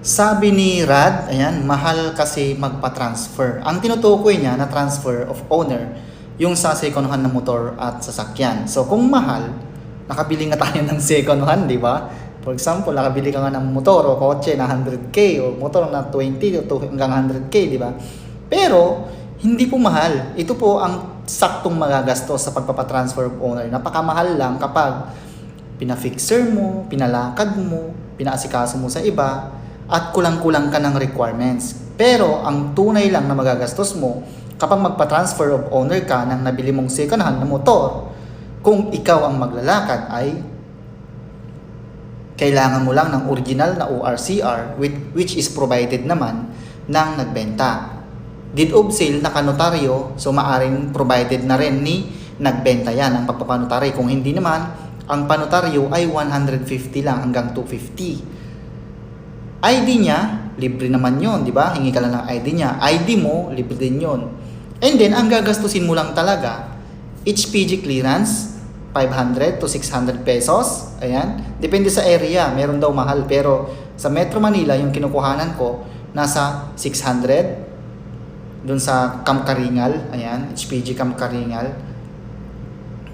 Sabi ni Rad, ayan, mahal kasi magpa-transfer. Ang tinutukoy niya na transfer of owner, yung sa second hand na motor at sasakyan. So kung mahal, nakabili nga tayo ng second hand, di ba? For example, nakabili ka nga ng motor o kotse na 100k o motor na 20 to hanggang 100k, di ba? Pero hindi po mahal. Ito po ang saktong magagastos sa pagpapatransfer of owner. Napakamahal lang kapag pinafixer mo, pinalakad mo, pinaasikaso mo sa iba, at kulang-kulang ka ng requirements. Pero ang tunay lang na magagastos mo kapag magpa-transfer of owner ka ng nabili mong second hand na motor, kung ikaw ang maglalakad ay kailangan mo lang ng original na ORCR which is provided naman ng nagbenta. Deed of sale na kanotaryo, so maaring provided na rin ni nagbenta yan ang pagpapanotary. Kung hindi naman, ang panotaryo ay 150 lang hanggang 250. ID niya, libre naman yon, di ba? Hingi ka lang ng ID niya. ID mo, libre din yon. And then, ang gagastusin mo lang talaga, HPG clearance, 500 to 600 pesos. Ayan. Depende sa area. Meron daw mahal. Pero sa Metro Manila, yung kinukuhanan ko, nasa 600. Doon sa Camp Karingal. Ayan. HPG Camp Karingal.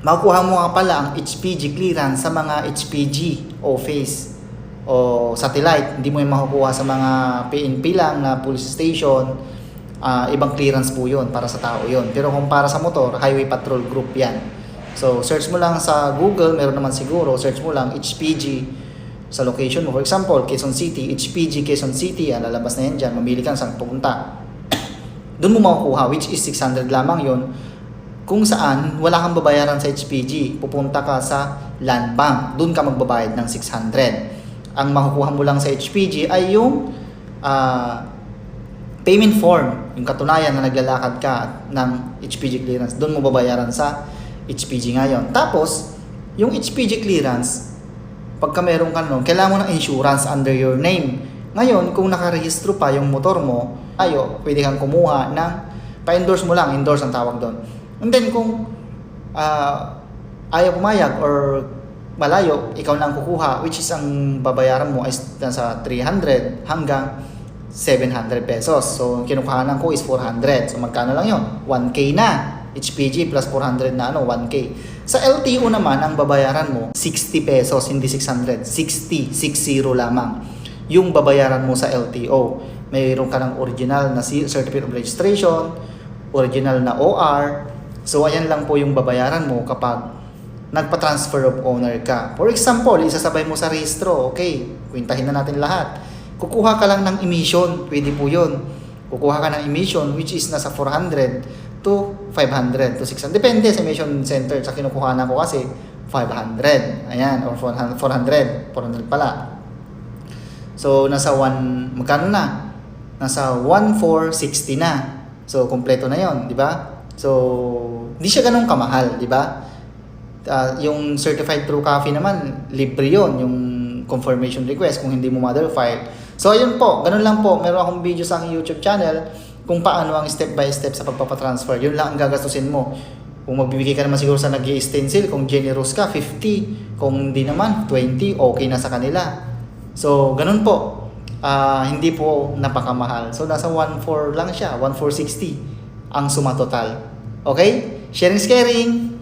Makukuha mo nga pala ang HPG clearance sa mga HPG office o satellite. Hindi mo yung makukuha sa mga PNP lang na police station. Ibang clearance po yun para sa tao yun. Pero kung para sa motor, Highway Patrol Group yan. So search mo lang sa Google, meron naman siguro, search mo lang HPG sa location mo. For example, Quezon City, HPG Quezon City, lalabas na yan dyan, mamili ka saan pupunta. Doon mo makukuha, which is 600 lamang yon. Kung saan wala kang babayaran sa HPG, pupunta ka sa Land Bank, doon ka magbabayad ng 600. Ang makukuha mo lang sa HPG ay yung payment form, yung katunayan na naglalakad ka ng HPG clearance. Doon mo babayaran sa HPG ngayon. Tapos, yung HPG clearance, pagka meron ka nun, kailangan mo ng insurance under your name. Ngayon, kung nakarehistro pa yung motor mo, pwede kang kumuha ng, pa-endorse mo lang, endorse ang tawag doon. And then, kung ayaw pumayag or malayo, ikaw lang kukuha, which is ang babayaran mo ay nasa 300 hanggang 700 pesos. So, kinukuhanan ko is 400. So, magkano lang yun? 1K na. HPG plus 400 na 1K. Sa LTO naman, ang babayaran mo, 60 pesos, hindi 600. 60 lamang. Yung babayaran mo sa LTO. Mayroon ka ng original na Certificate of Registration, original na OR. So, ayan lang po yung babayaran mo kapag nagpa-transfer of owner ka. For example, isasabay mo sa rehistro, okay, kwentahin na natin lahat. Kukuha ka lang ng emission, pwede po yun. Kukuha ka ng emission which is nasa 400 to 500 to 600. Depende sa emission center. Sa kinukuha na ko kasi 500. Ayan, or 400 pala. So, nasa magkano na? Nasa 1,460 na. So, kompleto na yon, di ba? So, hindi siya ganun kamahal, di ba? Yung certified true copy naman, libre yon, yung confirmation request kung hindi mo mother file. So ayun po, ganun lang po. Meron akong video sa aking YouTube channel kung paano ang step by step sa pagpapatransfer. Yun lang ang gagastusin mo. Kung magbibigay ka naman siguro sa nag-i-stencil, kung generous ka, 50. Kung hindi naman, 20, okay na sa kanila. So ganun po. Hindi po napakamahal. So nasa 1,400 lang siya, 1,460 ang suma total. Okay? Sharing is caring.